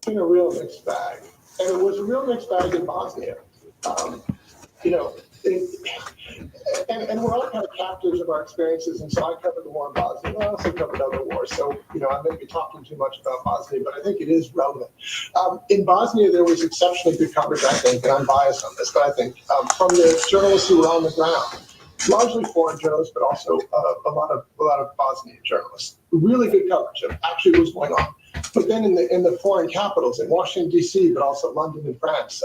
been a real mixed bag. And it was a real mixed bag in Bosnia. You know, and we're all kind of captives of our experiences. And so I covered the war in Bosnia. I also covered other wars. So, you know, I may be talking too much about Bosnia, but I think it is relevant. In Bosnia, there was exceptionally good coverage, I think, and I'm biased on this, but I think from the journalists who were on the ground, largely foreign journalists, but also a lot of Bosnian journalists. Really good coverage of actually what was going on. But then in the foreign capitals, in Washington D.C., but also London and France,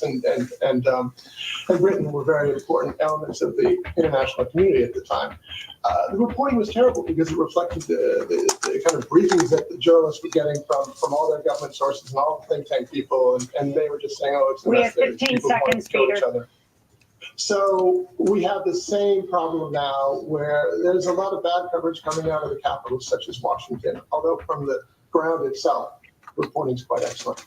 and Britain were very important elements of the international community at the time. The reporting was terrible because it reflected the kind of briefings that the journalists were getting from all their government sources and all the think tank people, and they were just saying, "Oh, it's we have 15 seconds, Peter." So we have the same problem now, where there's a lot of bad coverage coming out of the capitals, such as Washington, although from the ground itself, reporting is quite excellent.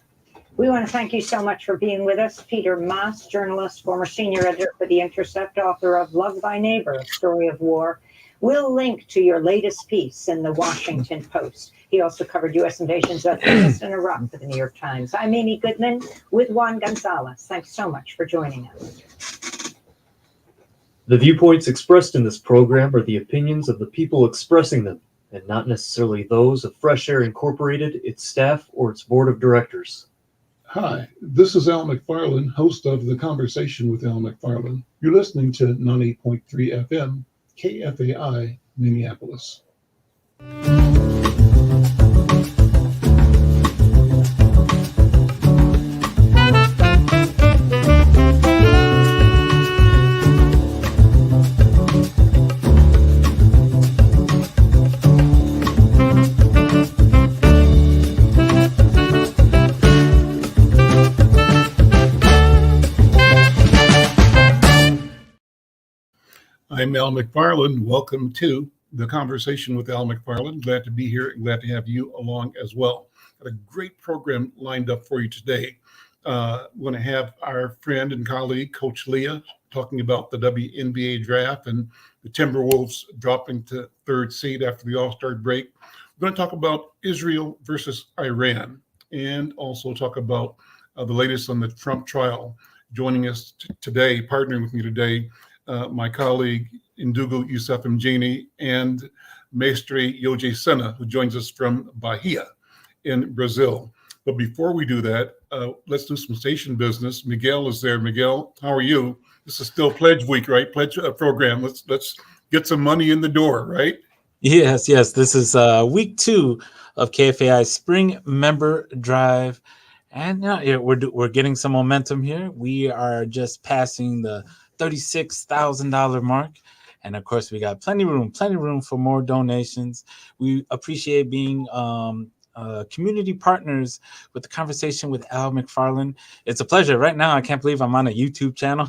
We want to thank you so much for being with us. Peter Maas, journalist, former senior editor for The Intercept, author of Love Thy Neighbor, A Story of War. We'll link to your latest piece in the Washington Post. He also covered U.S. invasions of Afghanistan and Iraq for the New York Times. I'm Amy Goodman with Juan Gonzalez. Thanks so much for joining us. The viewpoints expressed in this program are the opinions of the people expressing them, and not necessarily those of Fresh Air Incorporated, its staff, or its board of directors. Hi, this is Al McFarlane, host of the Conversation with Al McFarlane. You're listening to 98.3 FM, KFAI, Minneapolis. I'm Al McFarlane. Welcome to the Conversation with Al McFarlane. Glad to be here and glad to have you along as well. Got a great program lined up for you today. We're going to have our friend and colleague, Coach Leah, talking about the WNBA draft and the Timberwolves dropping to third seed after the All-Star break. We're going to talk about Israel versus Iran and also talk about the latest on the Trump trial. Joining us today, partnering with me today, my colleague Indugu Youssef Mjini and Maestre Yoje Sena, who joins us from Bahia in Brazil. But before we do that, let's do some station business. Miguel is there. Miguel, how are you? This is still Pledge Week, right? Pledge program. Let's get some money in the door, right? Yes. This is week 2 of KFAI Spring Member Drive, and we're getting some momentum here. We are just passing the $36,000 mark. And of course, we got plenty room for more donations. We appreciate being community partners with the Conversation with Al McFarlane. It's a pleasure. Right now, I can't believe I'm on a YouTube channel.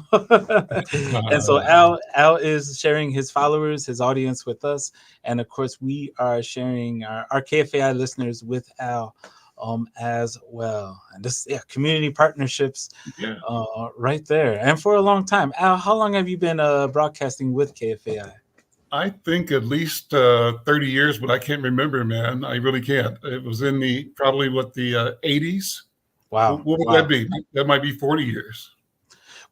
And so Al is sharing his followers, his audience with us. And of course, we are sharing our KFAI listeners with Al as well. And this, community partnerships right there. And for a long time. Al, how long have you been broadcasting with KFAI? I think at least 30 years, but I can't remember, man. I really can't. It was in the 80s. Wow. What would that be? That might be 40 years.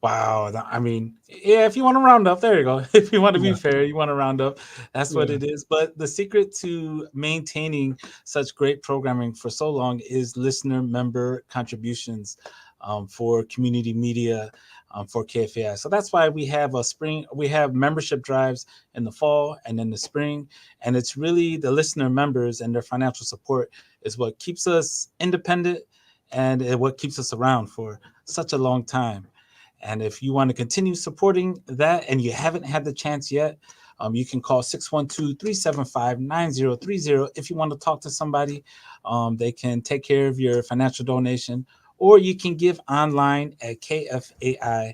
Wow. I mean, if you want to round up, there you go. If you want to be fair, you want to round up. That's what it is. But the secret to maintaining such great programming for so long is listener member contributions for community media for KFAI. So that's why we have membership drives in the fall and in the spring. And it's really the listener members and their financial support is what keeps us independent and what keeps us around for such a long time. And if you want to continue supporting that and you haven't had the chance yet, you can call 612-375-9030. If you want to talk to somebody, they can take care of your financial donation, or you can give online at kfai.org,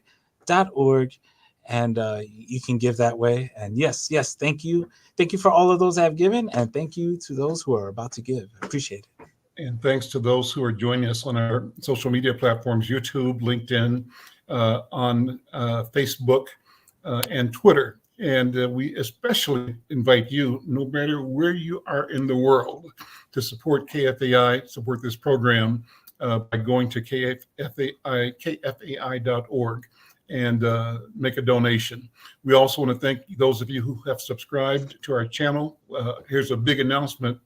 and you can give that way. And yes, thank you. Thank you for all of those that have given, and thank you to those who are about to give. I appreciate it. And thanks to those who are joining us on our social media platforms, YouTube, LinkedIn, on Facebook, and Twitter. And we especially invite you, no matter where you are in the world, to support KFAI, support this program, by going to kfai.org and make a donation. We also want to thank those of you who have subscribed to our channel. Here's a big announcement.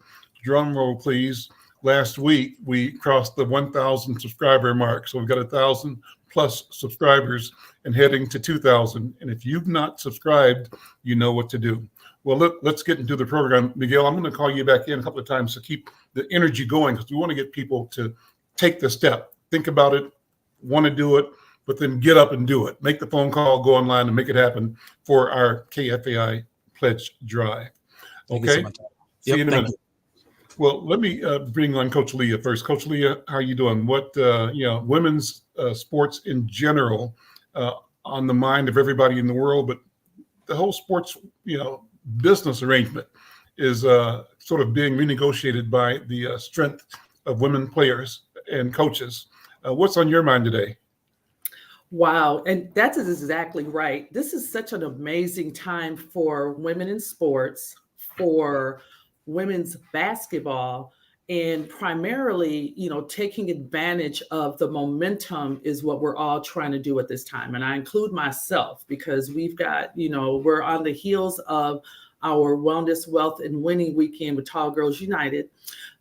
Drum roll, please. Last week, we crossed the 1,000 subscriber mark. So we've got 1,000 plus subscribers and heading to 2,000. And if you've not subscribed, you know what to do. Well, let's get into the program. Miguel, I'm going to call you back in a couple of times to keep the energy going, because we want to get people to take the step, think about it, want to do it, but then get up and do it. Make the phone call, go online, and make it happen for our KFAI Pledge Drive. Thank you so Okay? much. See you Yep, in a thank minute. Well, let me bring on Coach Leah first. Coach Leah, how are you doing? What, women's sports in general on the mind of everybody in the world, but the whole sports, business arrangement is sort of being renegotiated by the strength of women players and coaches. What's on your mind today? Wow. And that is exactly right. This is such an amazing time for women in sports, for women's basketball, and primarily, taking advantage of the momentum is what we're all trying to do at this time. And I include myself, because we've got, we're on the heels of our Wellness, Wealth, and Winning weekend with Tall Girls United,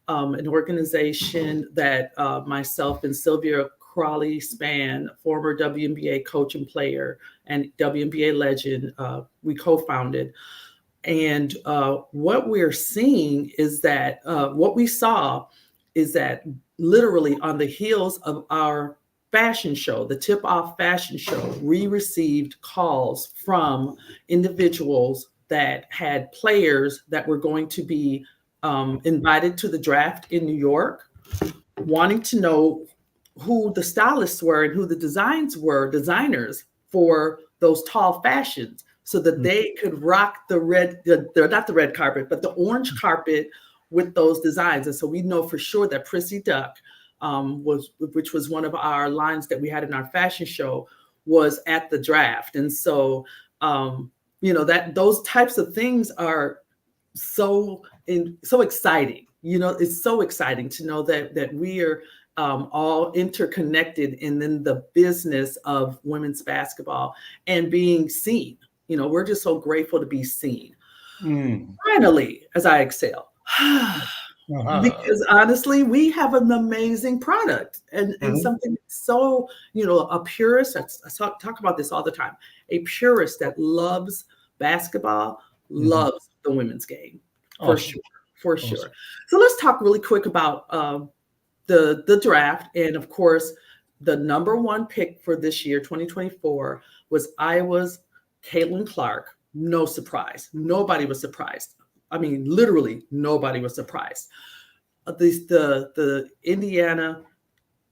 an organization that myself and Sylvia Crawley Spann, former WNBA coach and player and WNBA legend, we co-founded. And what we're seeing is that what we saw is that literally on the heels of our fashion show, the tip-off fashion show, we received calls from individuals that had players that were going to be invited to the draft in New York, wanting to know who the stylists were and who the designers for those tall fashions, so that they could rock not the red carpet, but the orange carpet with those designs. And so we know for sure that Prissy Duck, which was one of our lines that we had in our fashion show, was at the draft. And so, that those types of things are so exciting. It's so exciting to know that we are all interconnected in the business of women's basketball and being seen. We're just so grateful to be seen. Finally, as I exhale, because honestly, we have an amazing product and something so, a purist, I talk about this all the time, a purist that loves basketball, loves the women's game, for sure. So let's talk really quick about the draft. And of course, the number one pick for this year, 2024, was Iowa's Caitlin Clark. No surprise. Nobody was surprised. I mean, literally nobody was surprised. The Indiana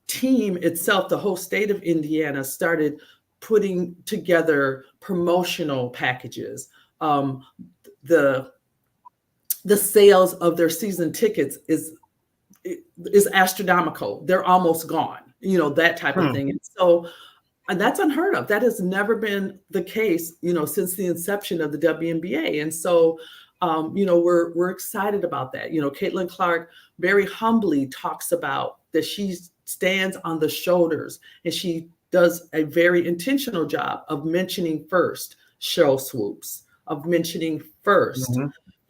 team itself, the whole state of Indiana, started putting together promotional packages. The sales of their season tickets is astronomical. They're almost gone, that type of thing. And so, and that's unheard of. That has never been the case, since the inception of the WNBA. And so, we're excited about that. Caitlin Clark very humbly talks about that she stands on the shoulders, and she does a very intentional job of mentioning first Cheryl Swoops, of mentioning first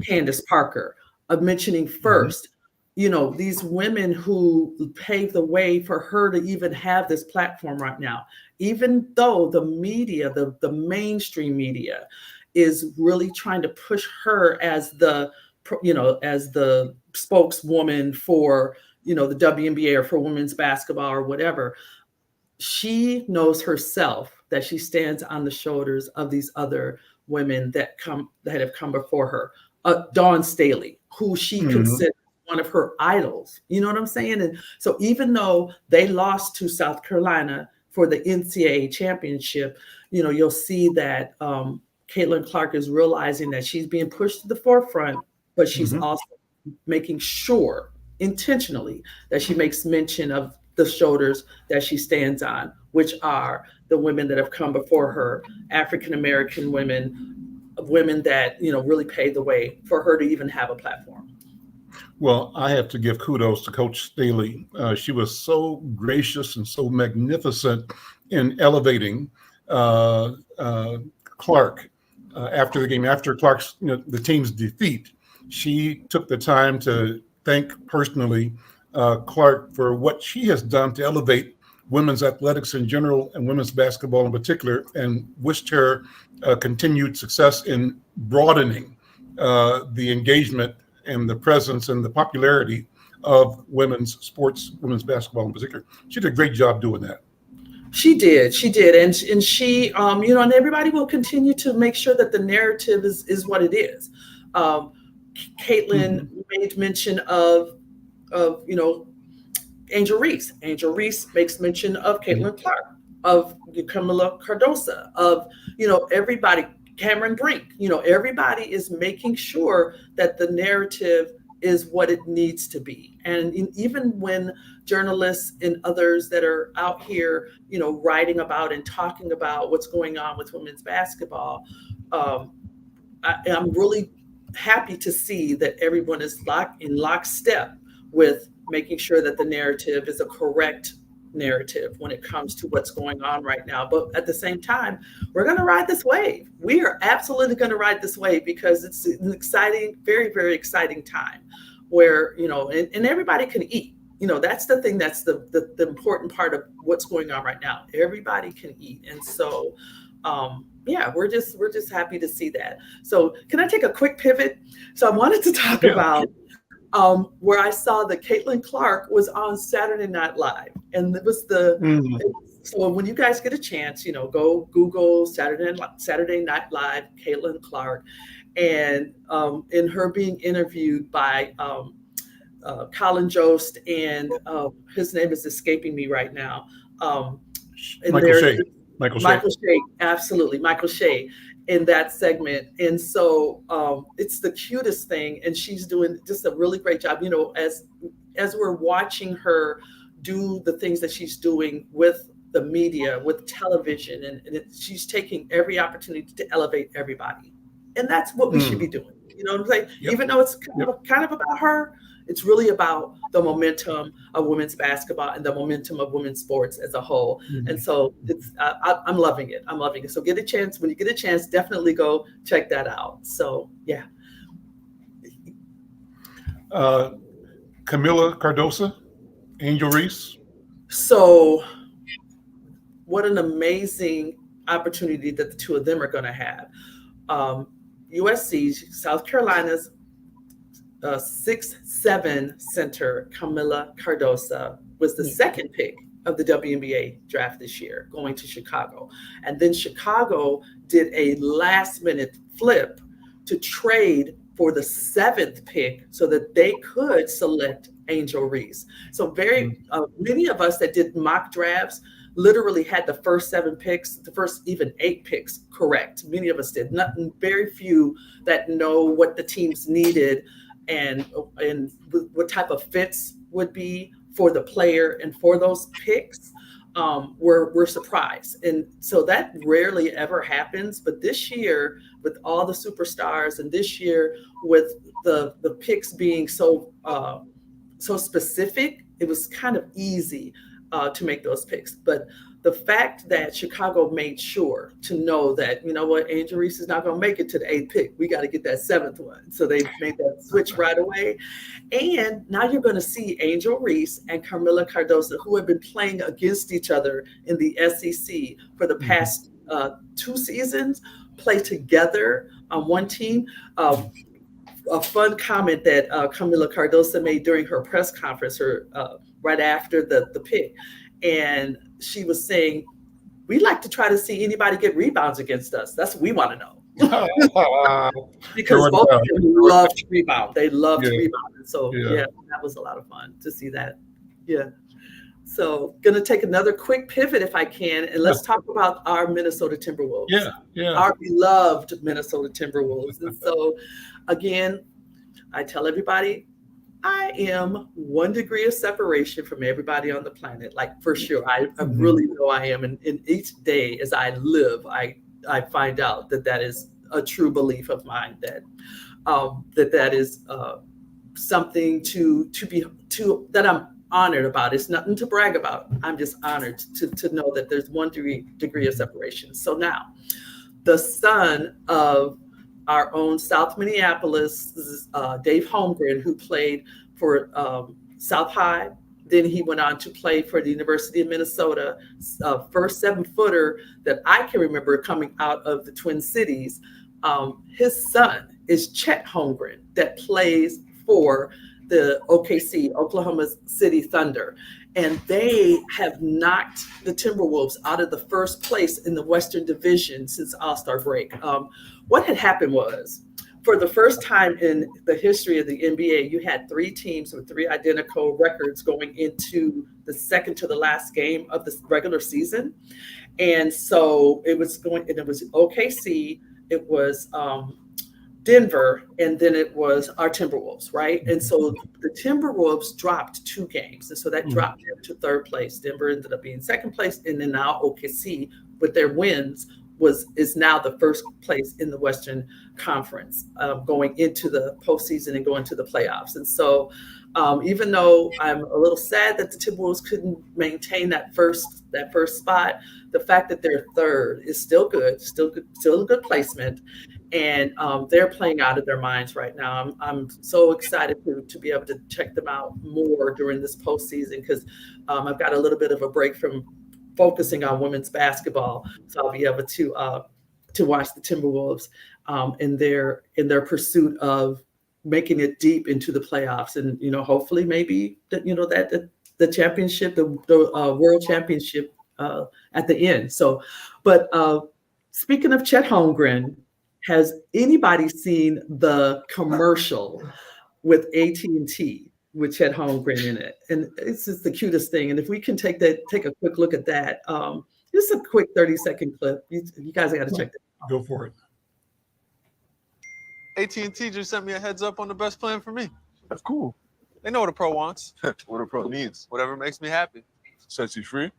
Candace Parker, of mentioning first, these women who paved the way for her to even have this platform right now, even though the media, the mainstream media, is really trying to push her as the spokeswoman for, the WNBA or for women's basketball or whatever. She knows herself that she stands on the shoulders of these other women that have come before her. Dawn Staley, who she considers one of her idols. You know what I'm saying? And so even though they lost to South Carolina for the NCAA championship, you'll see that Caitlin Clark is realizing that she's being pushed to the forefront, but she's also making sure intentionally that she makes mention of the shoulders that she stands on, which are the women that have come before her, African-American women that, really paved the way for her to even have a platform. Well, I have to give kudos to Coach Staley. She was so gracious and so magnificent in elevating Clark after the game, after Clark's, the team's defeat. She took the time to thank personally Clark for what she has done to elevate women's athletics in general and women's basketball in particular, and wished her continued success in broadening the engagement and the presence and the popularity of women's sports, women's basketball in particular. She did a great job doing that. She did, and she, and everybody will continue to make sure that the narrative is what it is. Caitlin made mention of Angel Reese. Angel Reese makes mention of Caitlin Clark, of Camila Cardosa, of everybody. Cameron Brink, everybody is making sure that the narrative is what it needs to be. And even when journalists and others that are out here, writing about and talking about what's going on with women's basketball, I'm really happy to see that everyone is in lockstep with making sure that the narrative is a correct narrative when it comes to what's going on right now. But at the same time, we're going to ride this wave. We are absolutely going to ride this wave because it's an exciting, very, very exciting time where, and everybody can eat. That's the thing. That's the important part of what's going on right now. Everybody can eat. And so, we're just happy to see that. So can I take a quick pivot? So I wanted to talk about where I saw that Caitlin Clark was on Saturday Night Live. And it was so when you guys get a chance, go Google Saturday Night Live, Caitlin Clark, and in her being interviewed by Colin Jost, and his name is escaping me right now. Michael Shea, absolutely, Michael Shea in that segment. And so it's the cutest thing, and she's doing just a really great job. As we're watching her do the things that she's doing with the media, with television, and she's taking every opportunity to elevate everybody. And that's what we should be doing. You know what I'm saying? Yep. Even though it's kind of about her, it's really about the momentum of women's basketball and the momentum of women's sports as a whole. And so it's I'm loving it. I'm loving it. So when you get a chance, definitely go check that out. So yeah. Camila Cardosa, Angel Reese. So what an amazing opportunity that the two of them are going to have. USC, South Carolina's 6'7" center, Camila Cardosa, was the second pick of the WNBA draft this year, going to Chicago. And then Chicago did a last-minute flip to trade for the 7th pick so that they could select Angel Reese. So many of us that did mock drafts literally had the first 7 picks, the first even 8 picks correct. Many of us did. Very few that know what the teams needed and what type of fits would be for the player and for those picks were surprised. And so that rarely ever happens. But this year, with all the superstars, and this year with the picks being so specific, it was kind of easy to make those picks. But the fact that Chicago made sure to know that, Angel Reese is not going to make it to the 8th pick. We got to get that 7th one. So they made that switch right away. And now you're going to see Angel Reese and Camila Cardosa, who have been playing against each other in the SEC for the past 2 seasons, play together on one team. A fun comment that Camila Cardosa made during her press conference right after the pick. And she was saying, we like to try to see anybody get rebounds against us. That's what we want to know. Because both of them love to rebound. They love to rebound. And so, that was a lot of fun to see that. Yeah. So going to take another quick pivot if I can, and let's talk about our Minnesota Timberwolves. Our beloved Minnesota Timberwolves. And so, again, I tell everybody, I am 1 degree of separation from everybody on the planet, like for sure. I really know I am. And each day as I live, I find out that is a true belief of mine, that is something that I'm honored about. It's nothing to brag about. I'm just honored to know that there's one degree of separation. So now, the son of our own South Minneapolis, Dave Holmgren, who played for South High. Then he went on to play for the University of Minnesota, first 7-footer that I can remember coming out of the Twin Cities. His son is Chet Holmgren, that plays for the OKC, Oklahoma City Thunder. And they have knocked the Timberwolves out of the first place in the Western Division since All-Star break. What had happened was, for the first time in the history of the NBA, you had 3 teams with 3 identical records going into the second to the last game of the regular season. And so it was OKC, it was Denver, and then it was our Timberwolves, right? And so the Timberwolves dropped 2 games. And so that dropped them to 3rd place. Denver ended up being 2nd place. And then now OKC, with their wins, is now the 1st place in the Western Conference, going into the postseason and going to the playoffs. And so even though I'm a little sad that the Timberwolves couldn't maintain that first spot, the fact that they're 3rd is still good, still a good placement. And they're playing out of their minds right now. I'm so excited to be able to check them out more during this postseason, because I've got a little bit of a break from focusing on women's basketball, so I'll be able to watch the Timberwolves in their pursuit of making it deep into the playoffs, and hopefully maybe that the championship, the world championship at the end. So, but speaking of Chet Holmgren, has anybody seen the commercial with AT&T with Chet Holmgren in it? And it's just the cutest thing. And if we can take a quick look at that, just a quick 30-second clip. You guys got to check that out. Go for it. AT&T just sent me a heads up on the best plan for me. That's cool. They know what a pro wants. What a pro needs. Whatever makes me happy. Sets you free.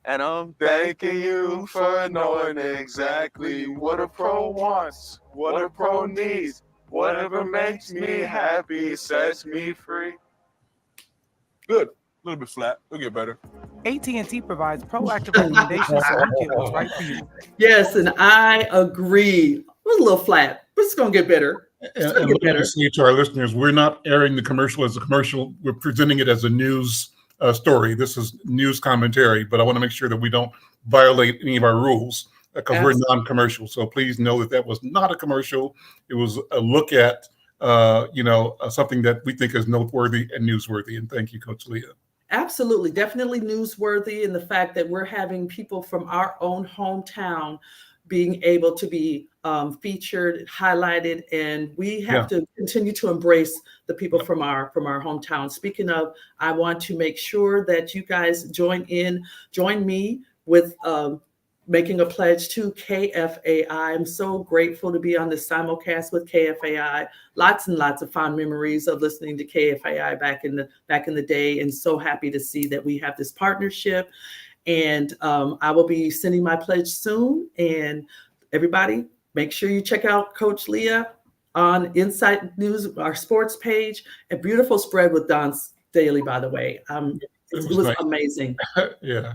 And I'm Thanking you for knowing exactly what a pro wants, what a pro needs. Whatever makes me happy sets me free. Good. A little bit flat. It'll get better. AT&T provides proactive recommendations so you get what's right for you. Yes, and I agree. It was a little flat, but it's going to get better. And let me say to our listeners, we're not airing the commercial as a commercial. We're presenting it as a news story. This is news commentary, but I want to make sure that we don't violate any of our rules, because we're non-commercial. So please know that was not a commercial. It was a look at, something that we think is noteworthy and newsworthy. And thank you, Coach Leah. Absolutely. Definitely newsworthy in the fact that we're having people from our own hometown being able to be featured, highlighted, and we have to continue to embrace the people from our hometown. Speaking of, I want to make sure that you guys join me with making a pledge to KFAI. I'm so grateful to be on the simulcast with KFAI. Lots and lots of fond memories of listening to KFAI back in the day, and so happy to see that we have this partnership. And I will be sending my pledge soon. And everybody, make sure you check out Coach Leah on Insight News, our sports page. A beautiful spread with Don Daly, by the way. It was nice. Amazing. Yeah.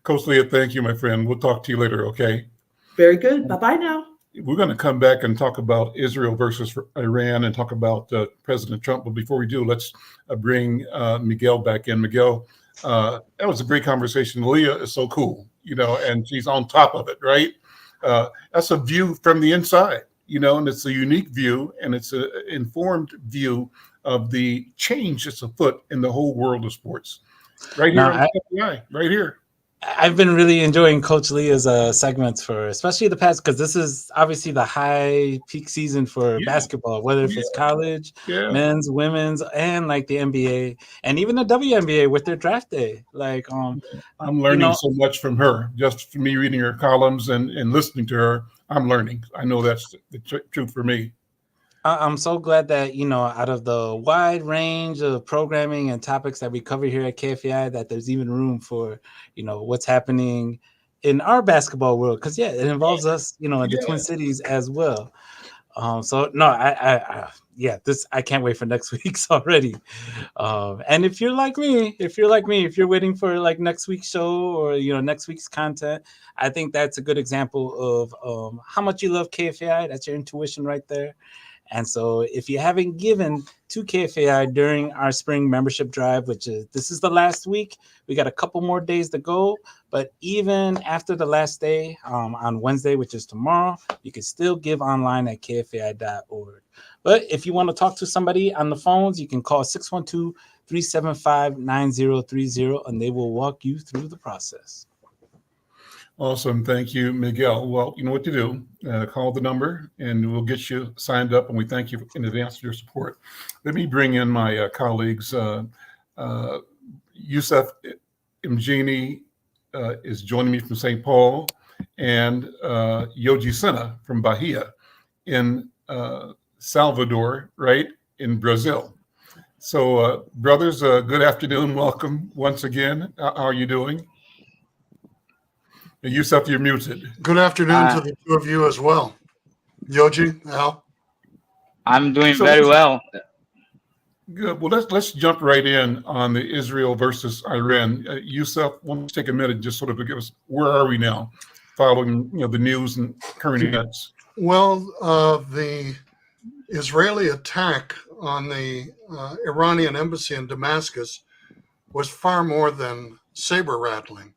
Coach Leah, thank you, my friend. We'll talk to you later, okay? Very good. Bye-bye now. We're going to come back and talk about Israel versus Iran and talk about President Trump. But before we do, let's bring Miguel back in. Miguel, that was a great conversation. Leah is so cool, and she's on top of it, right? That's a view from the inside, and it's a unique view, and it's an informed view of the change that's afoot in the whole world of sports. Right here, right here. I've been really enjoying Coach Leah's segments for especially the past, because this is obviously the high peak season for basketball, whether if it's college, men's, women's, and like the NBA and even the WNBA with their draft day. Like, I'm learning so much from her, just from me reading her columns and listening to her. I'm learning. I know that's the truth for me. I'm so glad that, out of the wide range of programming and topics that we cover here at KFAI, that there's even room for, what's happening in our basketball world. Because, it involves us, in the Twin Cities as well. So no, yeah, this I can't wait for next week's already. And if you're like me, if you're waiting for like next week's show or next week's content, I think that's a good example of how much you love KFAI. That's your intuition right there. And so if you haven't given to KFAI during our spring membership drive, this is the last week, we got a couple more days to go. But even after the last day on Wednesday, which is tomorrow, you can still give online at kfai.org. But if you want to talk to somebody on the phones, you can call 612-375-9030, and they will walk you through the process. Awesome. Thank you, Miguel. Well, you know what to do. Call the number and we'll get you signed up. And we thank you in advance for your support. Let me bring in my colleagues. Yusuf Mjini is joining me from St. Paul, and Yoji Sena from Bahia in Salvador, right, in Brazil. So, brothers, good afternoon. Welcome once again. How are you doing? Yusuf, you're muted. Good afternoon to the two of you as well. Yoji, Al? I'm doing very well. Good. Well, let's jump right in on the Israel versus Iran. Yusuf, why don't you take a minute just sort of to give us, where are we now following the news and current events? Well, the Israeli attack on the Iranian embassy in Damascus was far more than saber rattling,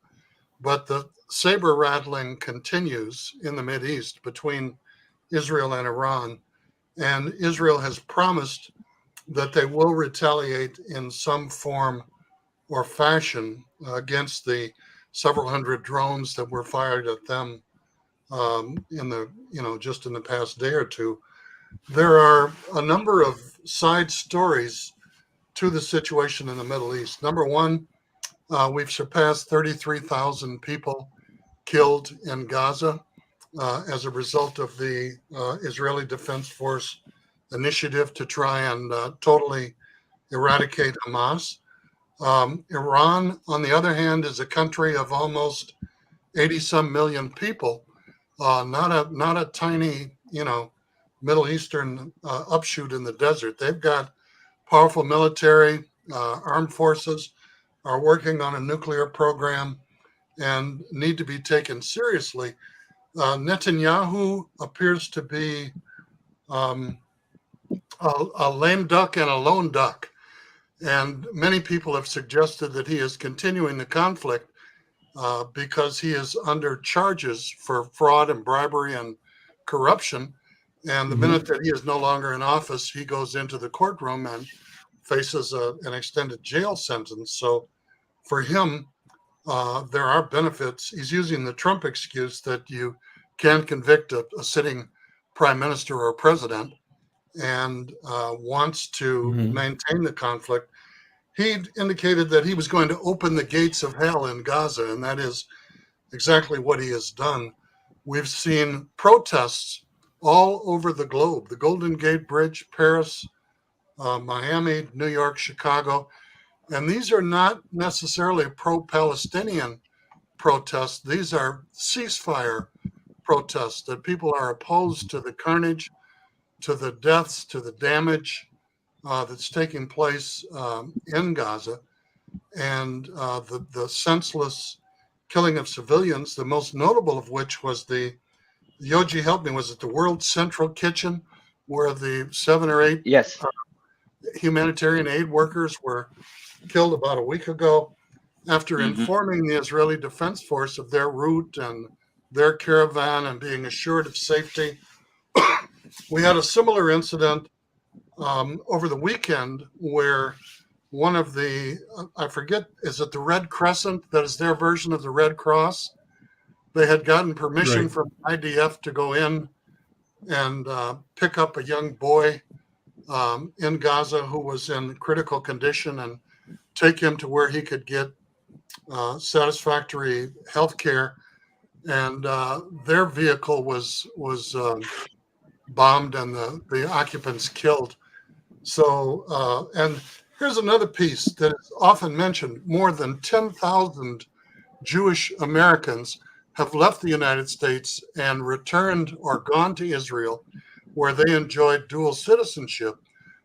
but the saber rattling continues in the Mideast between Israel and Iran, and Israel has promised that they will retaliate in some form or fashion against the several hundred drones that were fired at them just in the past day or two. There are a number of side stories to the situation in the Middle East. Number one, we've surpassed 33,000 people killed in Gaza as a result of the Israeli Defense Force initiative to try and totally eradicate Hamas. Iran, on the other hand, is a country of almost 80-some million people, not a tiny, Middle Eastern upshoot in the desert. They've got powerful military, armed forces, are working on a nuclear program, and need to be taken seriously. Netanyahu appears to be a lame duck and a lone duck. And many people have suggested that he is continuing the conflict because he is under charges for fraud and bribery and corruption. And the minute that he is no longer in office, he goes into the courtroom and faces an extended jail sentence. So for him, there are benefits. He's using the Trump excuse that you can convict a sitting prime minister or president, and wants to maintain the conflict. He indicated that he was going to open the gates of hell in Gaza, and that is exactly what he has done. We've seen protests all over the globe: the Golden Gate Bridge, Paris, Miami, New York, Chicago. And these are not necessarily pro-Palestinian protests. These are ceasefire protests that people are opposed to the carnage, to the deaths, to the damage that's taking place in Gaza, and the senseless killing of civilians, the most notable of which was Yoji, help me, was it the World Central Kitchen, where the 7 or 8 Yes. Humanitarian aid workers were killed about a week ago after informing the Israeli Defense Force of their route and their caravan and being assured of safety. We had a similar incident over the weekend where one of the, I forget, is it the Red Crescent that is their version of the Red Cross? They had gotten permission from IDF to go in and pick up a young boy in Gaza who was in critical condition and take him to where he could get satisfactory health care. And their vehicle was bombed and the occupants killed. So, and here's another piece that is often mentioned. More than 10,000 Jewish Americans have left the United States and returned or gone to Israel where they enjoyed dual citizenship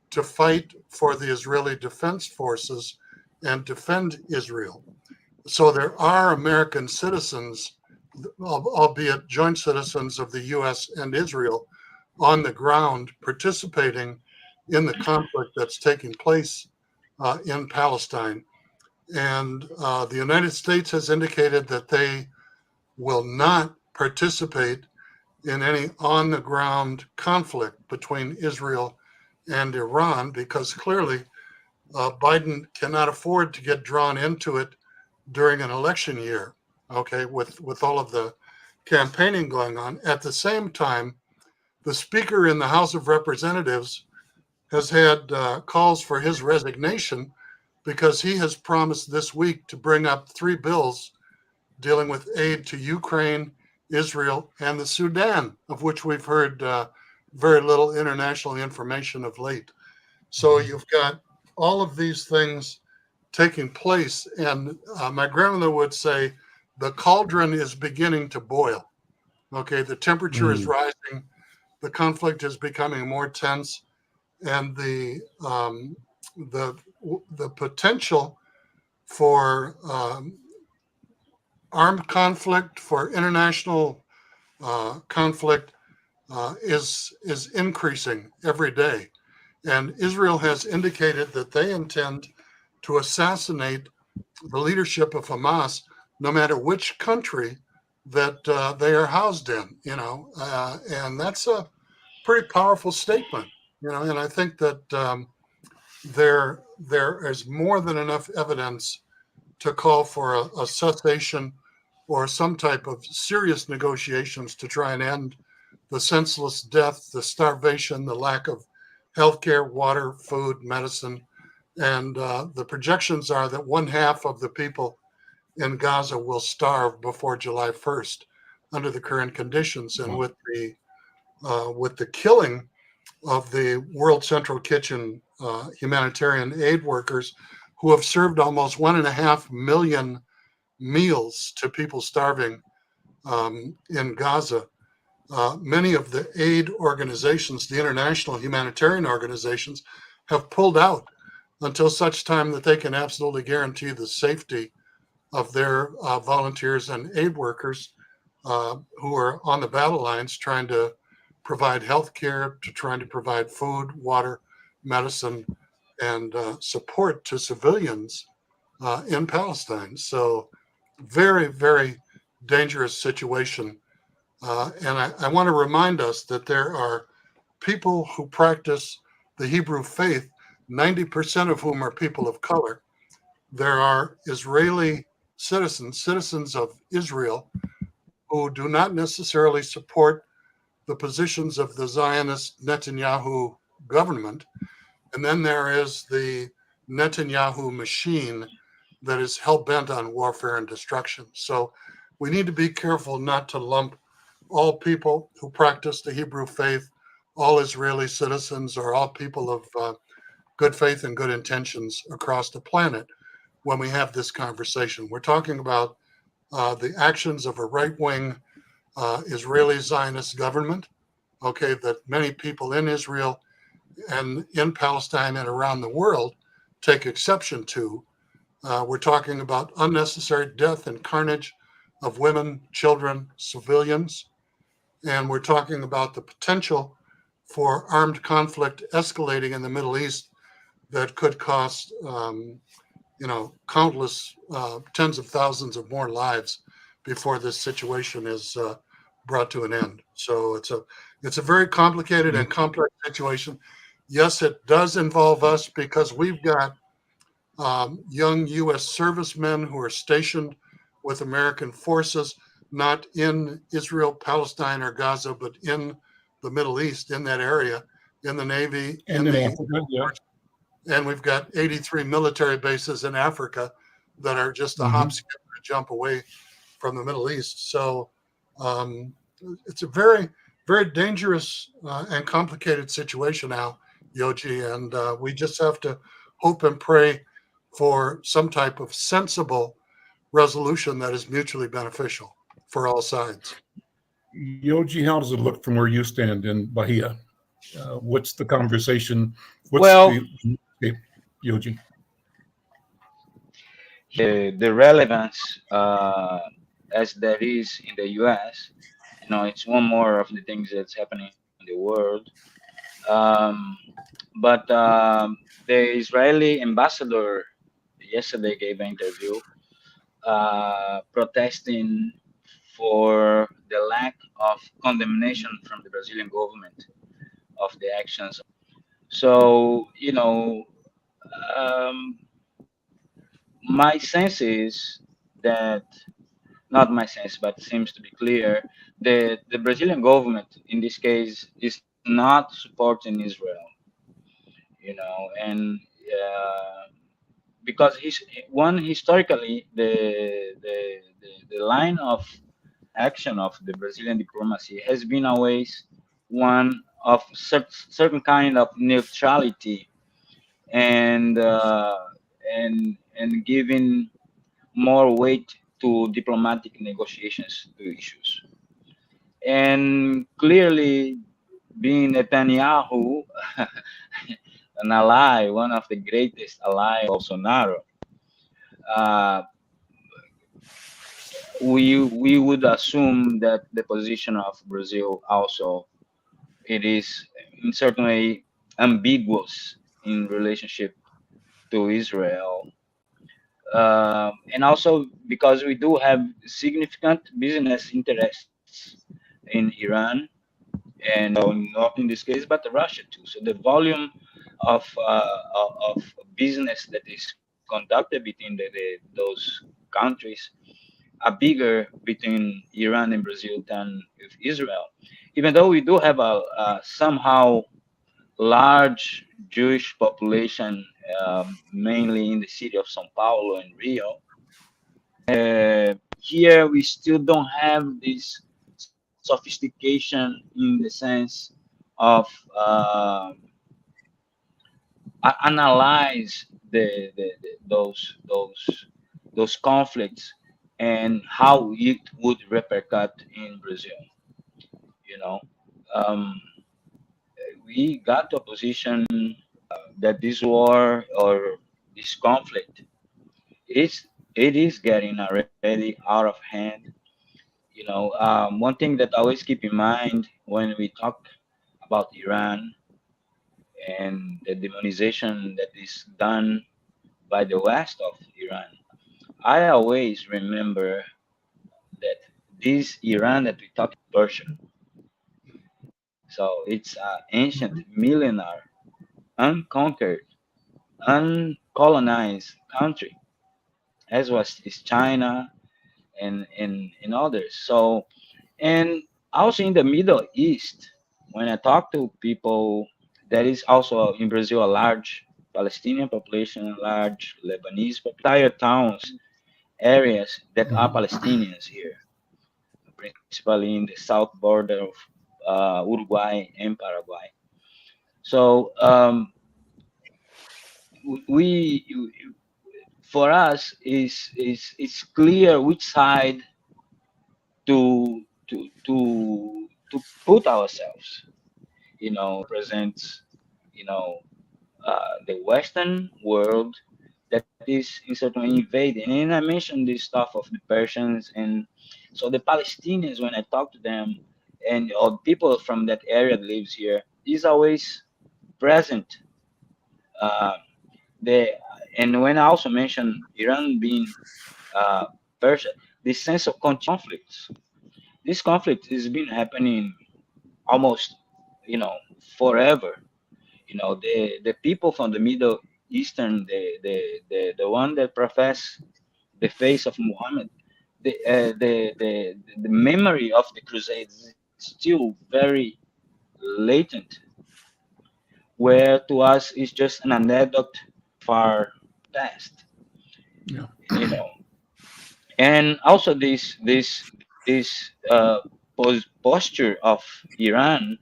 to fight for the Israeli Defense Forces and defend Israel. So there are American citizens, albeit joint citizens of the US and Israel, on the ground participating in the conflict that's taking place in Palestine. And the United States has indicated that they will not participate in any on-the-ground conflict between Israel and Iran, because clearly Biden cannot afford to get drawn into it during an election year, okay, with all of the campaigning going on. At the same time, the Speaker in the House of Representatives has had calls for his resignation because he has promised this week to bring up 3 bills dealing with aid to Ukraine, Israel, and the Sudan, of which we've heard very little international information of late. So you've got all of these things taking place, and my grandmother would say the cauldron is beginning to boil. Okay, the temperature is rising, the conflict is becoming more tense, and the potential for armed conflict, for international conflict is increasing every day. And Israel has indicated that they intend to assassinate the leadership of Hamas, no matter which country that they are housed in, and that's a pretty powerful statement, and I think that there is more than enough evidence to call for a cessation or some type of serious negotiations to try and end the senseless death, the starvation, the lack of healthcare, water, food, medicine. And the projections are that 1/2 of the people in Gaza will starve before July 1st under the current conditions. And with the killing of the World Central Kitchen humanitarian aid workers, who have served almost 1.5 million meals to people starving in Gaza, many of the aid organizations, the international humanitarian organizations, have pulled out until such time that they can absolutely guarantee the safety of their volunteers and aid workers who are on the battle lines trying to provide health care, trying to provide food, water, medicine, and support to civilians in Palestine. So very, very dangerous situation. And I want to remind us that there are people who practice the Hebrew faith, 90% of whom are people of color. There are Israeli citizens of Israel, who do not necessarily support the positions of the Zionist Netanyahu government. And then there is the Netanyahu machine that is hell-bent on warfare and destruction. So we need to be careful not to lump all people who practice the Hebrew faith, all Israeli citizens, or all people of good faith and good intentions across the planet when we have this conversation. We're talking about the actions of a right-wing Israeli Zionist government, okay, that many people in Israel and in Palestine and around the world take exception to. We're talking about unnecessary death and carnage of women, children, civilians, and we're talking about the potential for armed conflict escalating in the Middle East that could cost, countless tens of thousands of more lives before this situation is brought to an end. So it's a very complicated and complex situation. Yes, it does involve us because we've got young U.S. servicemen who are stationed with American forces, not in Israel, Palestine, or Gaza, but in the Middle East, in that area, in the Navy, and in Africa, yeah. And we've got 83 military bases in Africa that are just a hop, skip, and a jump away from the Middle East. So it's a very, very dangerous and complicated situation now, Yoji, and we just have to hope and pray for some type of sensible resolution that is mutually beneficial for all sides. Yoji, how does it look from where you stand in Bahia? What's the conversation? What's Well, okay, Yoji? the relevance as there is in the U.S. It's one more of the things that's happening in the world. Um, but the Israeli ambassador yesterday gave an interview protesting for the lack of condemnation from the Brazilian government of the actions. So, um, my sense is that, not my sense, but seems to be clear, the Brazilian government in this case is not supporting Israel, and because historically the line of action of the Brazilian diplomacy has been always one of certain kind of neutrality and giving more weight to diplomatic negotiations to issues. And clearly, being Netanyahu, an ally, one of the greatest allies of Bolsonaro, uh, we would assume that the position of Brazil also it is in certain way ambiguous in relationship to Israel, and also because we do have significant business interests in Iran and not in this case, but Russia too. So the volume of business that is conducted between those countries are bigger between Iran and Brazil than with Israel. Even though we do have a somehow large Jewish population, mainly in the city of São Paulo and Rio, here we still don't have this sophistication in the sense of analyze those conflicts and how it would repercut in Brazil. You know, um, we got to a position that this war or this conflict it is getting already out of hand. One thing that I always keep in mind when we talk about Iran and the demonization that is done by the west of Iran, I always remember that this Iran that we talk Persia. So it's an ancient, millennial, unconquered, uncolonized country, as was is China and others. So, and also in the Middle East, when I talk to people, there is also in Brazil a large Palestinian population, a large Lebanese, entire towns, areas that are Palestinians here, principally in the south border of Uruguay and Paraguay. So we, for us, it's clear which side to put ourselves. Presents the Western world that is in certain way invading. And I mentioned this stuff of the Persians, and so the Palestinians, when I talk to them, and or people from that area that lives here, is always present. Uh, the and when I also mentioned Iran being Persia, this sense of conflicts. This conflict has been happening almost, forever. The people from the Middle Eastern, the one that profess the face of Muhammad, the memory of the Crusades is still very latent, where to us is just an anecdote far past. Yeah. And also this posture of Iran,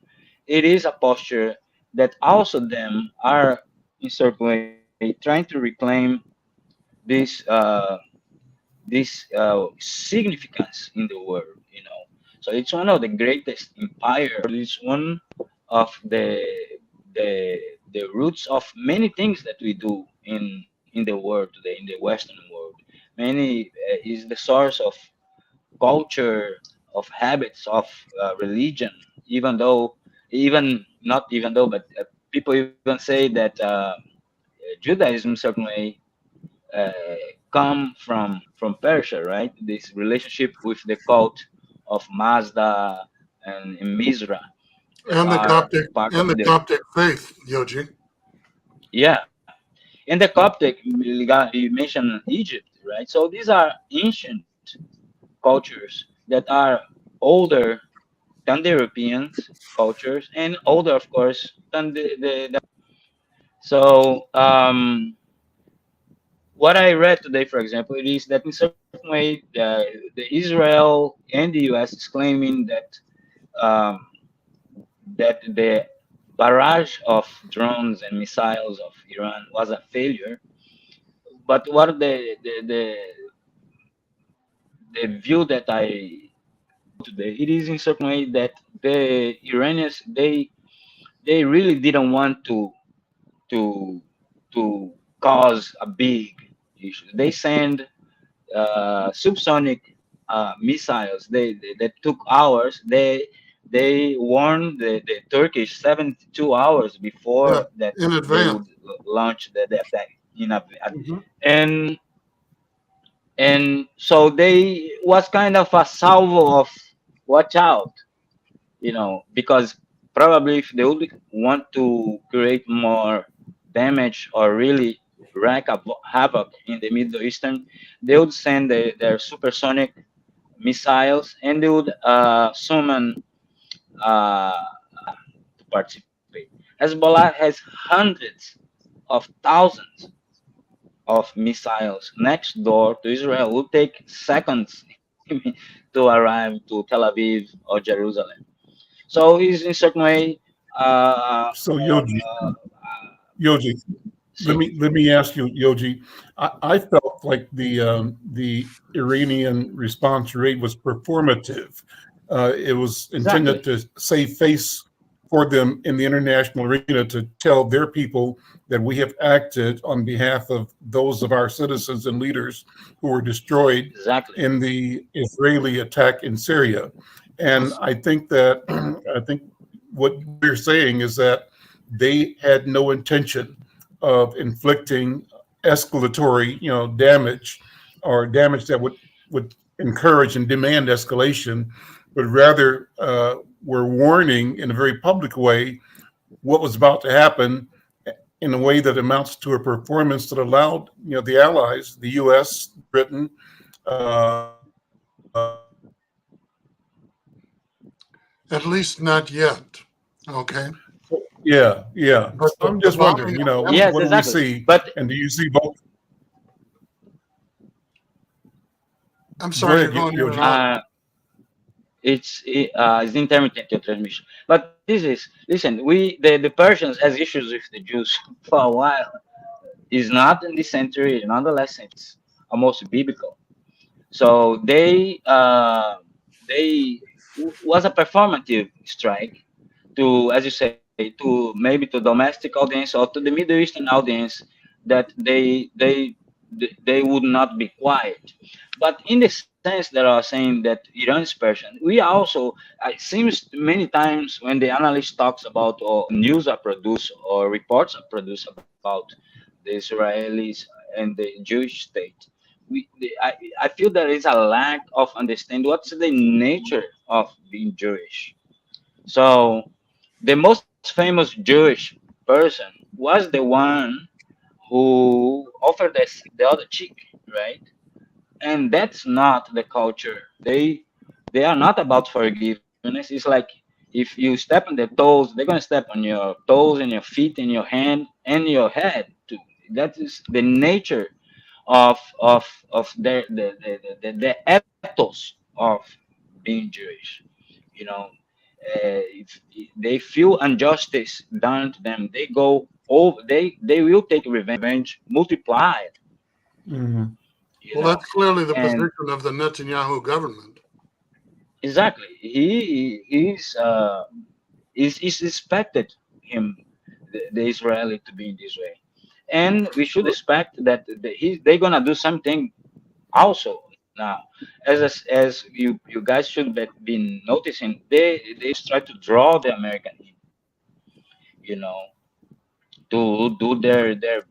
it is a posture that also them are in certain way trying to reclaim this significance in the world. So it's one of the greatest empire. It's one of the roots of many things that we do in the world today, in the Western world. Many is the source of culture, of habits, of religion. Even though, even not even though, but people even say that Judaism certainly uh, come from Persia, right? This relationship with the cult of Mazda and Mizra that And the are Coptic part and of the the, Coptic faith, Yoji. yeah. In the Coptic, you mentioned Egypt, right? So these are ancient cultures that are older than the Europeans cultures and older, of course, than the so what I read today, for example, it is that in certain way the Israel and the U.S. is claiming um, that the barrage of drones and missiles of Iran was a failure. But what the view that I today, it is in certain way that the Iranians they really didn't want to to cause a big issue. They send subsonic missiles. That took hours. They warned the Turkish 72 hours Yeah, before that in they advance. would launch the attack Mhm. and so they was kind of a salvo of watch out, because probably if they would want to create more damage or really wreak havoc in the Middle Eastern, they would send their supersonic missiles and they would summon to participate. Hezbollah has hundreds of thousands of missiles next door to Israel. Will take seconds to arrive to Tel Aviv or Jerusalem. So it's in certain way. Uh, So Yogi, uh, Yogi, see, let me ask you, Yogi. I felt like the Iranian response rate was performative. It was intended exactly, to save face for them in the international arena to tell their people that we have acted on behalf of those of our citizens and leaders who were destroyed exactly. in the Israeli attack in Syria. And I think that I think what we're saying is that they had no intention of inflicting escalatory, damage or damage that would encourage and demand escalation, but rather were warning in a very public way what was about to happen in a way that amounts to a performance that allowed, the allies, the U.S., Britain, At least not yet. Okay. yeah. But So I'm the just wondering, bombing of Yes, what do we exactly. see, But and do you see both? I'm Go sorry, you're ahead, going in and Yoji. out. it's intermittent transmission. But this is listen. The Persians has issues with the Jews for a while. It's not in this century. Nonetheless, it's almost biblical. So they was a performative strike to, as you say, to maybe to domestic audience or to the Middle Eastern audience that they would not be quiet. But in the sense that I was saying that Iran is Persian, we also it seems many times when the analyst talks about or news are produced or reports are produced about the Israelis and the Jewish state, I feel there is a lack of understanding what's the nature of being Jewish. So the most famous Jewish person was the one who offered the other cheek, right? And that's not the culture. They are not about forgiveness. It's like if you step on their toes, they're gonna step on your toes and your feet and your hand and your head too. That is the nature of the ethos of being Jewish. You know, if they feel injustice done to them, they go over. They will take revenge multiplied. Mhm. You Well, know, that's clearly the and position of the Netanyahu government. exactly, he's It's expected him, the Israeli, to be in this way, and we should expect that they're gonna do something also now. As you guys should be noticing, they try to draw the American in, you know, to do their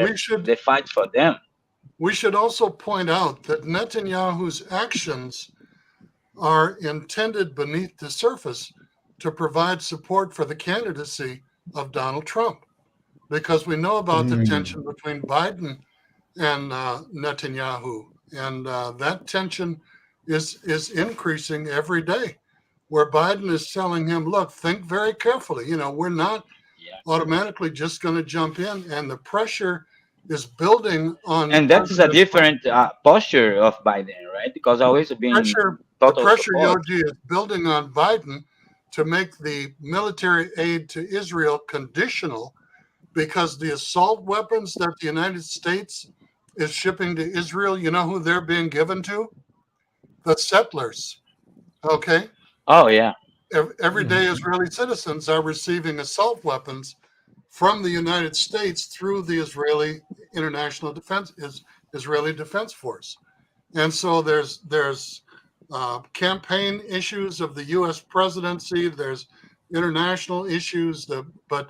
We should they fight for them. we should also point out that Netanyahu's actions are intended beneath the surface to provide support for the candidacy of Donald Trump, because we know about the tension between Biden and Netanyahu, and that tension is increasing every day. Where Biden is telling him, "Look, think very carefully. We're not Yeah. automatically just going to jump in," and the pressure is building on And that is a President different posture of Biden, right? Because always been pressure. The total pressure, support. Yogi, is building on Biden to make the military aid to Israel conditional, because the assault weapons that the United States is shipping to Israel, you know who they're being given to? The settlers. Okay. Oh yeah. Everyday Israeli citizens are receiving assault weapons from the United States through the Israeli Israeli Defense Force. And so there's campaign issues of the U.S. presidency. There's international issues. But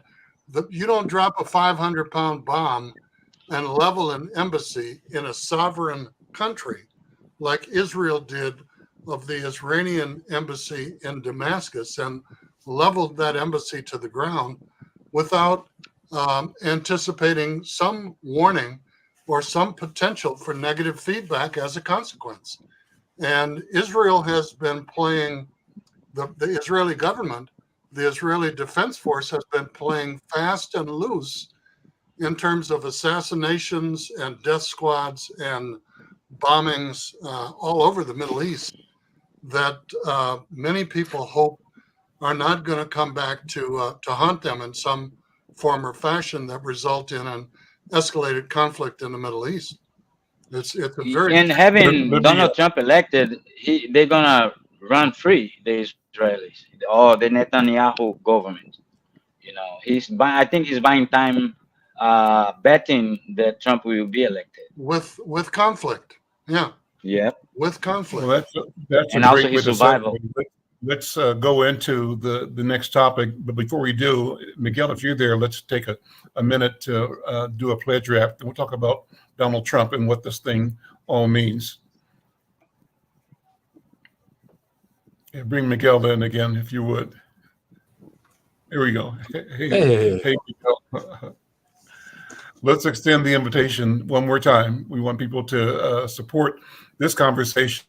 you don't drop a 500-pound bomb and level an embassy in a sovereign country like Israel did of the Iranian embassy in Damascus, and leveled that embassy to the ground without anticipating some warning or some potential for negative feedback as a consequence. And Israel has been playing, the Israeli government, the Israeli Defense Force has been playing fast and loose in terms of assassinations and death squads and bombings all over the Middle East that many people hope are not going to come back to haunt them in some form or fashion that result in an escalated conflict in the Middle East. It's a very And having Let me, Donald Trump elected, they're gonna run free, the Israelis or the Netanyahu government. I think he's buying time, betting that Trump will be elected. with conflict. Yeah, Yeah, with conflict. well, that's a and also great way his to survival. segue. Let's go into the next topic. But before we do, Miguel, if you're there, let's take a minute to do a pledge draft. And we'll talk about Donald Trump and what this thing all means. Yeah, bring Miguel in again, if you would. Here we go. Hey. Hey, Miguel. Let's extend the invitation one more time. We want people to support this conversation.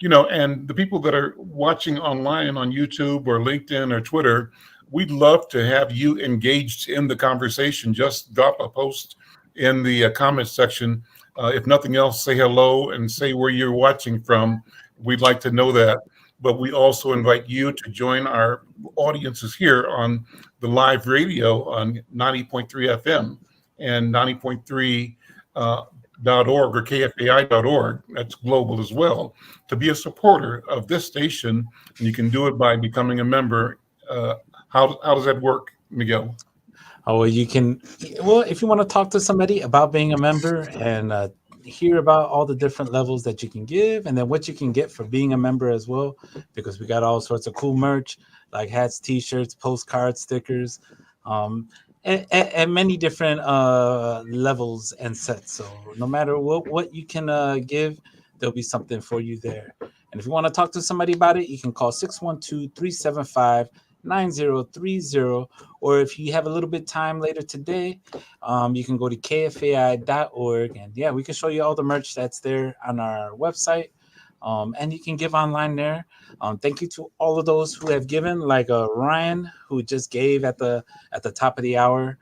And the people that are watching online on YouTube or LinkedIn or Twitter, we'd love to have you engaged in the conversation. Just drop a post in the comments section. If nothing else, say hello and say where you're watching from. We'd like to know that. But we also invite you to join our audiences here on the live radio on 90.3 FM and 90.3 .org or KFAI.org. That's global as well. To be a supporter of this station, and you can do it by becoming a member. How does that work, Miguel? Oh, well, if you want to talk to somebody about being a member and hear about all the different levels that you can give, and then what you can get for being a member as well, because we got all sorts of cool merch like hats, t-shirts, postcards, stickers, and many different levels and sets. So no matter what you can give, there'll be something for you there. And if you want to talk to somebody about it, you can call 612-375-9030, or if you have a little bit time later today, you can go to kfai.org, and yeah, we can show you all the merch that's there on our website, and you can give online there. Thank you to all of those who have given, like Ryan, who just gave at the top of the hour.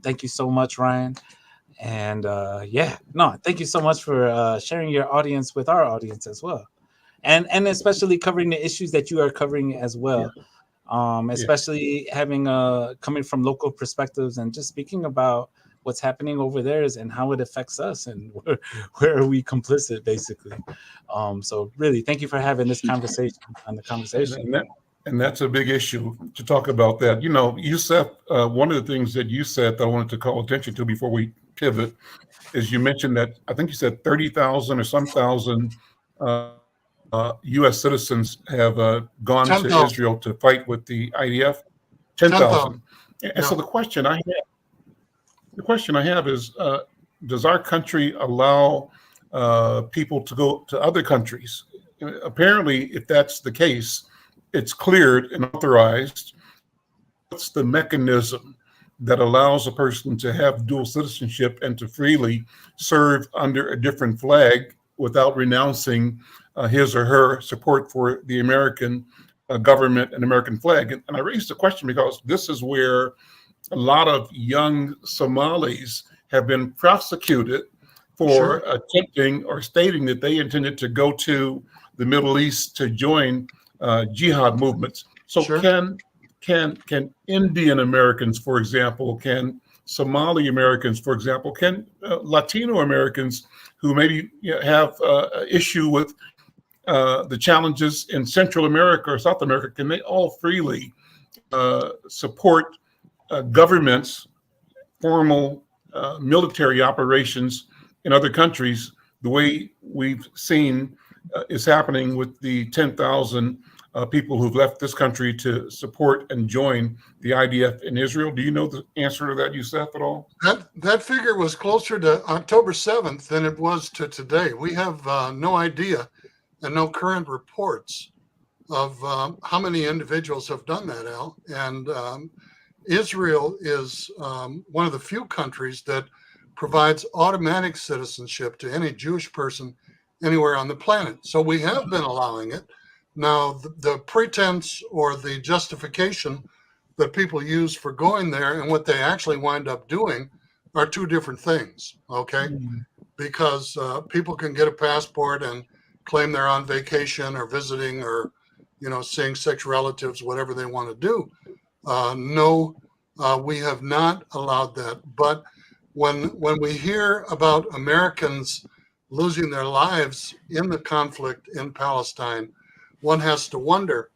Thank you so much, Ryan. And thank you so much for sharing your audience with our audience as well, and especially covering the issues that you are covering as well. Especially having coming from local perspectives and just speaking about what's happening over there and how it affects us, and where are we complicit, basically. So really, thank you for having this conversation on the conversation. And that's a big issue to talk about that. You know, Yusef, one of the things that you said that I wanted to call attention to before we pivot is you mentioned that I think you said 30,000 or some thousand U.S. citizens have gone to 10,000. Israel to fight with the IDF. 10,000. 10,000. And so the question I have is, does our country allow people to go to other countries? Apparently, if that's the case, it's cleared and authorized. What's the mechanism that allows a person to have dual citizenship and to freely serve under a different flag without renouncing his or her support for the American government and American flag? And I raised the question because this is where a lot of young Somalis have been prosecuted for attempting or stating that they intended to go to the Middle East to join jihad movements. So can Indian Americans, for example, can Somali Americans, for example, can Latino Americans who maybe have issue with the challenges in Central America or South America, can they all freely support governments, formal military operations in other countries, the way we've seen is happening with the 10,000 people who've left this country to support and join the IDF in Israel? Do you know the answer to that, Yusef, at all? That figure was closer to October 7th than it was to today. We have no idea and no current reports of how many individuals have done that, Al. And Israel is one of the few countries that provides automatic citizenship to any Jewish person anywhere on the planet. So we have been allowing it. Now, the pretense or the justification that people use for going there and what they actually wind up doing are two different things, okay? Because people can get a passport and claim they're on vacation or visiting or, seeing sick relatives, whatever they want to do. No, we have not allowed that. But when we hear about Americans losing their lives in the conflict in Palestine, one has to wonder,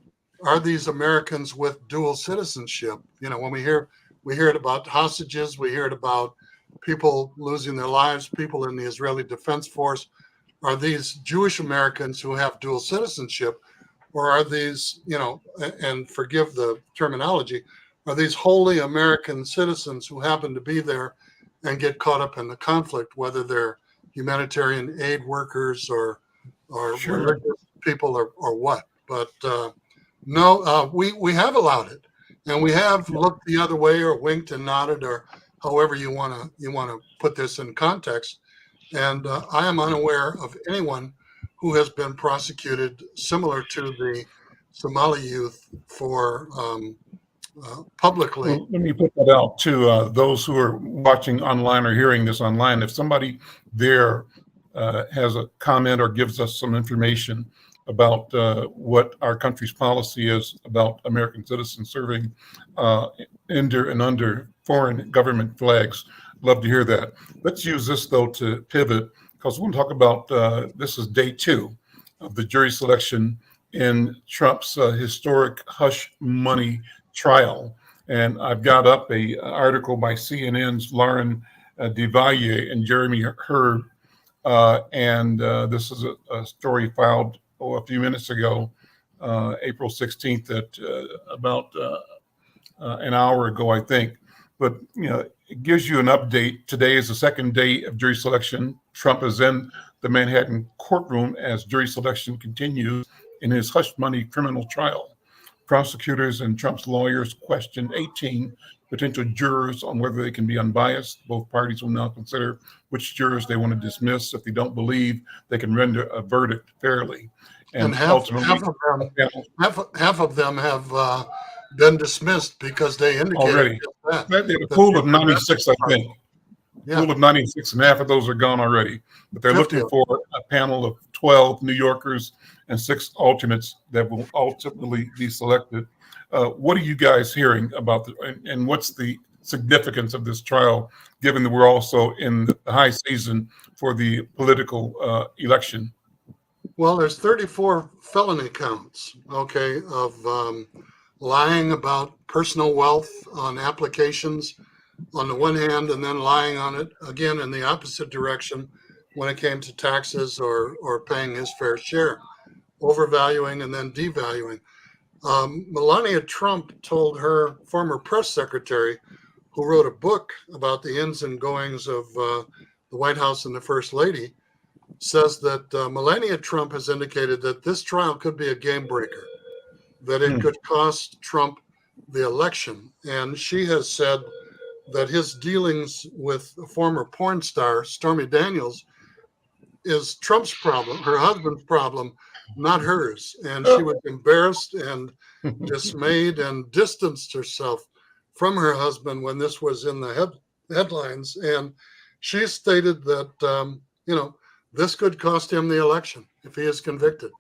are these Americans with dual citizenship? When we hear it about hostages, we hear it about people losing their lives, people in the Israeli Defense Force. Are these Jewish Americans who have dual citizenship, or are these, and forgive the terminology, are these wholly American citizens who happen to be there and get caught up in the conflict, whether they're humanitarian aid workers or religious people or what? But no, we have allowed it, and we have looked the other way or winked and nodded or however you want to put this in context. And I am unaware of anyone who has been prosecuted similar to the Somali youth for publicly. Well, let me put that out to those who are watching online or hearing this online. If somebody there has a comment or gives us some information about what our country's policy is about American citizens serving under foreign government flags, love to hear that. Let's use this, though, to pivot, because we're going to talk about this is day 2 of the jury selection in Trump's historic hush money trial. And I've got up a article by CNN's Lauren DeValier and Jeremy Hurd. And this is a story filed a few minutes ago, April 16th, at about an hour ago, I think. But, it gives you an update. Today is the second day of jury selection. Trump is in the Manhattan courtroom as jury selection continues in his hush money criminal trial. Prosecutors and Trump's lawyers questioned 18 potential jurors on whether they can be unbiased. Both parties will now consider which jurors they want to dismiss. If they don't believe, they can render a verdict fairly. And half of them have been dismissed because they indicated already. They had a pool of 96, I think. Pool of 96, and half of those are gone already. But they're looking for a panel of 12 New Yorkers and 6 alternates that will ultimately be selected. What are you guys hearing about and what's the significance of this trial, given that we're also in the high season for the political election? Well, there's 34 felony counts, okay, of lying about personal wealth on applications on the one hand, and then lying on it again in the opposite direction when it came to taxes or paying his fair share, overvaluing and then devaluing. Melania Trump told her former press secretary, who wrote a book about the ins and goings of the White House and the First Lady, says that Melania Trump has indicated that this trial could be a game breaker, that it could cost Trump the election. And she has said that his dealings with a former porn star, Stormy Daniels, is Trump's problem, her husband's problem, not hers. And she was embarrassed and dismayed and distanced herself from her husband when this was in the headlines. And she stated that, this could cost him the election if he is convicted,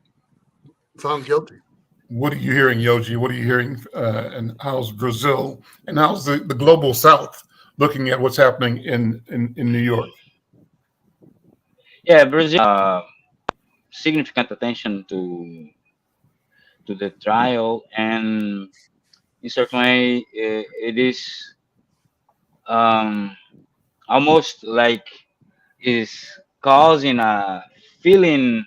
found guilty. What are you hearing, Yoji? What are you hearing? And how's Brazil and how's the global South looking at what's happening in New York? Yeah, Brazil significant attention to the trial, and certainly it is almost like is causing a feeling,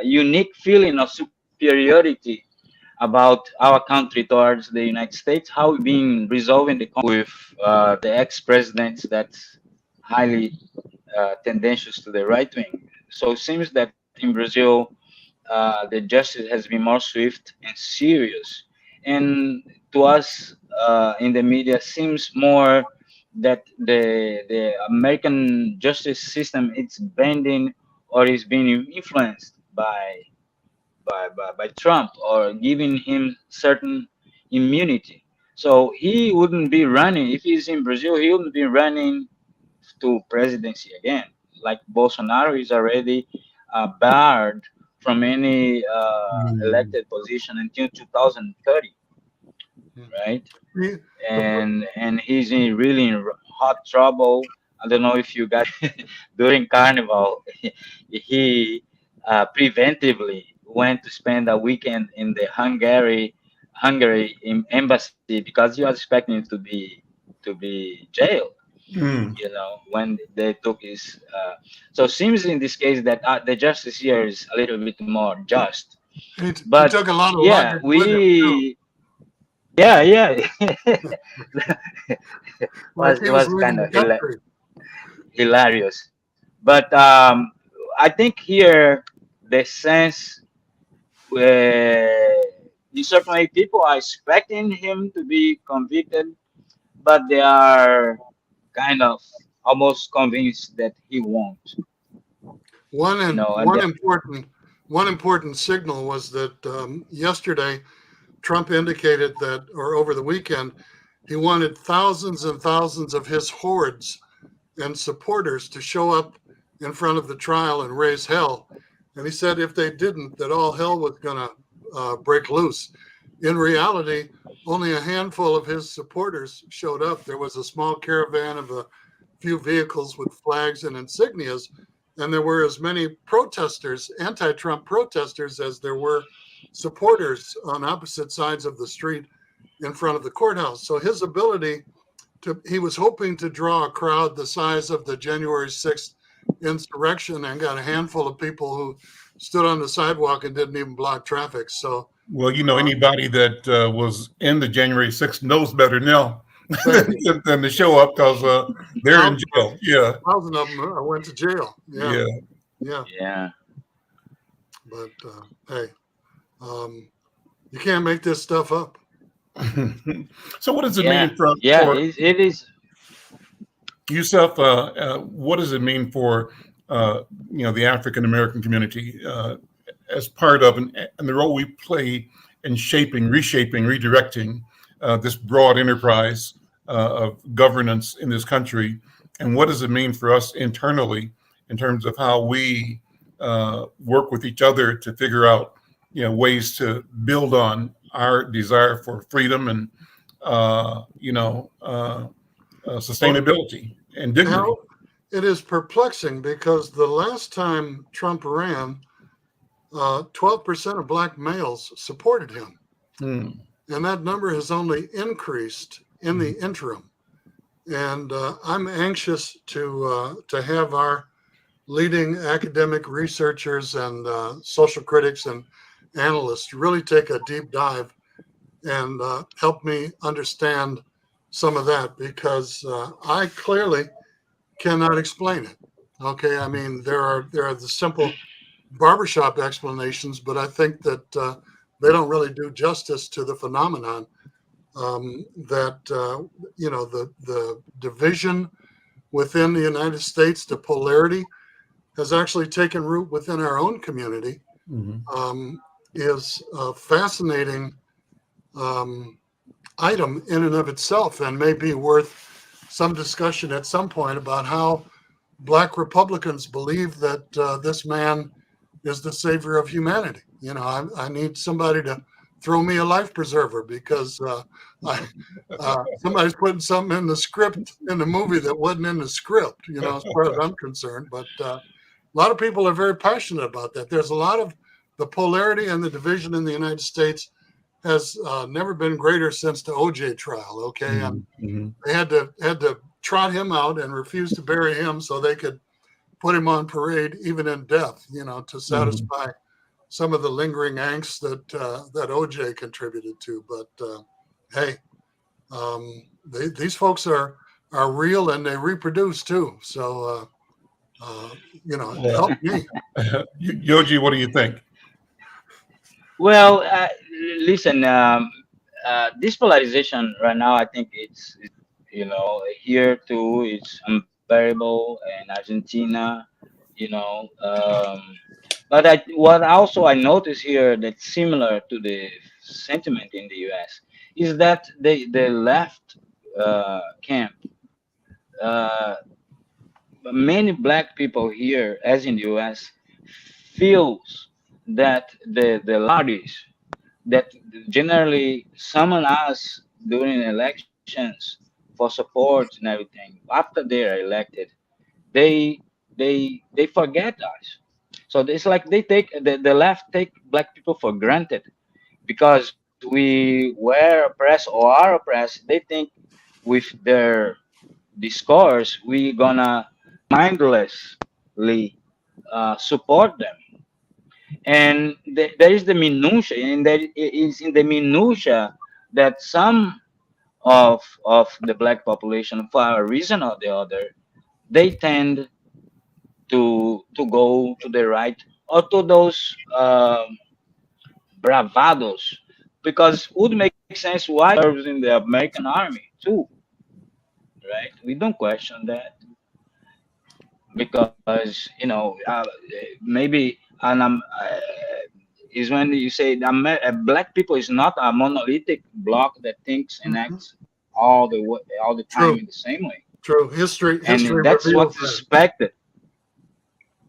unique feeling of superiority about our country towards the United States. How we've been resolving the conflict with the ex-presidents that's highly tendentious to the right wing. So it seems that in Brazil, the justice has been more swift and serious. And to us in the media, seems more that the American justice system it's bending or is being influenced by Trump or giving him certain immunity. So he wouldn't be running if he's in Brazil. He wouldn't be running to presidency again. Like Bolsonaro is already barred from any elected position until 2030, right? And he's really in hot trouble. I don't know if you guys during Carnival he preventively went to spend a weekend in the Hungary embassy because he was expecting to be jailed. When they took his so seems in this case that the justice here is a little bit more just. But he took a lot of yeah, was kind of hilarious. But I think here the sense certainly people are expecting him to be convicted, but they are kind of almost convinced that he won't. One important signal was that yesterday Trump indicated that, or over the weekend, he wanted thousands and thousands of his hordes and supporters to show up in front of the trial and raise hell. And he said if they didn't, that all hell was going to break loose. In reality, only a handful of his supporters showed up. There was a small caravan of a few vehicles with flags and insignias, and there were as many protesters, anti-Trump protesters, as there were supporters on opposite sides of the street in front of the courthouse. So his ability he was hoping to draw a crowd the size of the January 6th insurrection and got a handful of people who stood on the sidewalk and didn't even block traffic. So, well, anybody that was in the January 6th knows better now than to show up because they're in jail. Yeah. 1,000 of them went to jail. Yeah. But hey, you can't make this stuff up. So what does it mean for it is. Yusuf, what does it mean for the African American community as part of and the role we play in shaping, reshaping, redirecting this broad enterprise of governance in this country? And what does it mean for us internally in terms of how we work with each other to figure out ways to build on our desire for freedom and sustainability and dignity? Now, it is perplexing because the last time Trump ran, 12% of black males supported him. Hmm. And that number has only increased in the interim. And I'm anxious to have our leading academic researchers and social critics and analysts really take a deep dive and help me understand some of that, because I clearly cannot explain it. Okay, I mean, there are the simple barbershop explanations, but I think that they don't really do justice to the phenomenon that the division within the United States, the polarity has actually taken root within our own community. Is a fascinating item in and of itself, and may be worth some discussion at some point about how black Republicans believe that this man is the savior of humanity. You know, I need somebody to throw me a life preserver, because somebody's putting something in the script in the movie that wasn't in the script, you know, as far as I'm concerned. But a lot of people are very passionate about that. There's a lot of the polarity and the division in the United States has never been greater since the OJ trial. Okay. And they had to trot him out and refuse to bury him so they could put him on parade even in death, you know, to satisfy some of the lingering angst that OJ contributed to. But hey, these folks are real, and they reproduce too. So help me. Yogi, what do you think? Well, listen, this polarization right now, I think it's here too, it's unbearable in Argentina, but what also I notice here that's similar to the sentiment in the U.S. is that the left camp, uh, many black people here, as in the U.S., feels that the parties that generally summon us during elections for support and everything, after they are elected, they they forget us. So it's like they take the left take black people for granted because we were oppressed or are oppressed. They think with their discourse we gonna mindlessly support them. And there is the minutia, and that it is in the minutia that some of the black population, for a reason or the other, they tend to go to the right or to those bravados, because would make sense why serves in the American army too, right? We don't question that because maybe is when you say black people is not a monolithic block that thinks and acts all the time True. in the same way, True. History and that's reveals what's that. expected.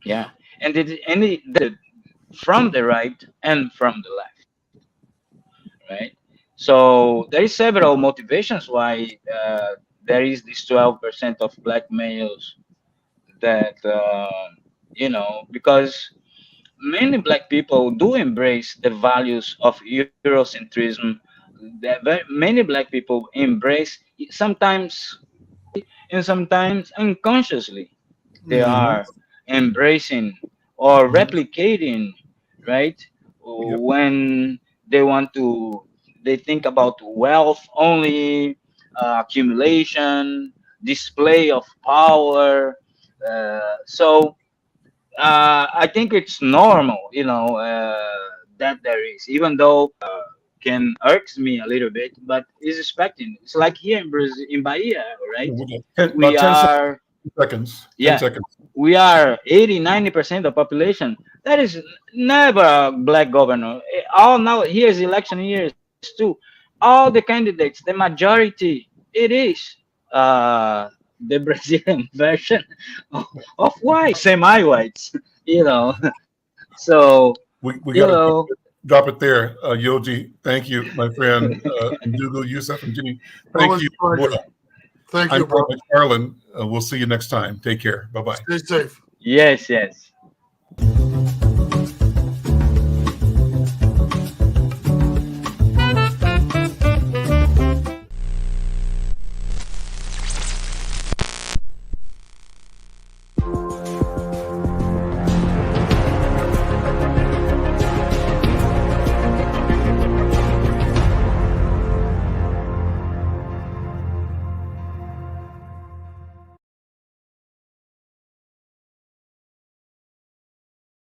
Yeah, and from the right and from the left, right? So there is several motivations why there is this 12% of black males that because many black people do embrace the values of Eurocentrism. Many black people embrace it, sometimes and sometimes unconsciously. They are embracing or replicating, right? Yep. When they want to, they think about wealth only, accumulation, display of power. So I think it's normal, that there is, even though can irks me a little bit, but is expecting. It's like here in Brazil, in Bahia, right? We About 10 are, seconds. 10 yeah, seconds. we are 80-90% of population. That is never a black governor. All now, here's election years too. All the candidates, the majority, it is the Brazilian version of white, semi-whites, you know. So, We you got to know, drop it there. Yoji, thank you, my friend. Ndugu, Yusuf, and Jimmy, thank Always you. a pleasure. Thank I'm you, bro. Al McFarlane. We'll see you next time. Take care. Bye-bye. Stay safe. yes, yes.